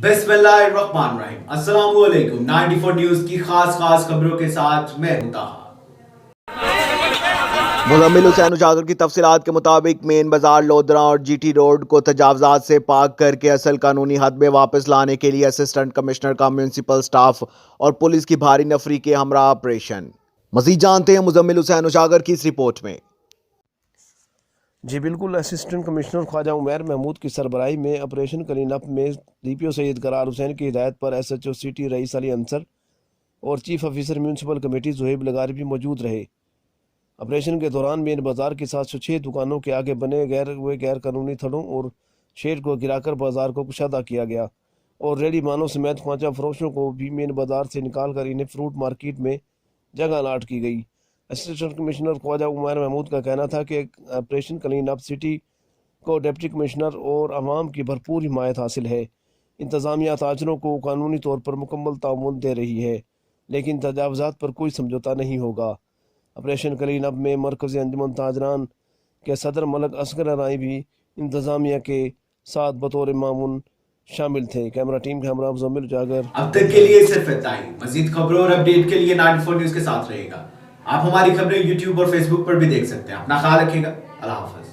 بسم اللہ الرحمن الرحیم۔ السلام علیکم۔ 94 نیوز کی خاص خبروں کے ساتھ میں ہوں طاہر۔ مزمل حسین اجاگر کی تفصیلات کے مطابق مین بازار لودھراں اور جی ٹی روڈ کو تجاوزات سے پاک کر کے اصل قانونی حد میں واپس لانے کے لیے اسسٹنٹ کمشنر کا میونسپل سٹاف اور پولیس کی بھاری نفری کے ہمراہ آپریشن۔ مزید جانتے ہیں مزمل حسین اجاگر کی اس رپورٹ میں۔ جی بالکل، اسسٹنٹ کمشنر خواجہ عمیر محمود کی سربراہی میں آپریشن کلین اپ میں ڈی پی او سید قرار حسین کی ہدایت پر S H O city Raees Ali Ansar اور chief officer municipal committee Zohaib لغاری بھی موجود رہے۔ آپریشن کے دوران مین بازار کی 706 دکانوں کے آگے بنے غیر قانونی تھڑوں اور شیڈ کو گرا کر بازار کو کشادہ کیا گیا اور ریڈی مانوں سمیت خوانچہ فروشوں کو بھی مین بازار سے نکال کر انہیں فروٹ مارکیٹ میں جگہ الاٹ کی گئی۔ اسسٹنٹ کمشنر خواجہ عمیر محمود کا کہنا تھا کہ آپریشن کلین اپ سٹی کو ڈپٹی کمشنر اور عوام کی بھرپور حمایت حاصل ہے۔ انتظامیہ تاجروں کو قانونی طور پر مکمل تعاون دے رہی ہے، لیکن تجاوزات پر کوئی سمجھوتہ نہیں ہوگا۔ آپریشن کلین اپ میں مرکزی انجمن تاجران کے صدر ملک اصغر ارائیں بھی انتظامیہ کے ساتھ بطور معاون شامل تھے۔ کیمرہ ٹیم کے ہمراہ مزمل اجاگر۔ اب تک کے لیے صرف اتنا ہی۔ مزید خبروں اور اپڈیٹ کے لیے 94 نیوز کے ساتھ رہے گا۔ آپ ہماری خبریں یوٹیوب اور فیس بک پر بھی دیکھ سکتے ہیں۔ اپنا خیال رکھیے گا۔ اللہ حافظ۔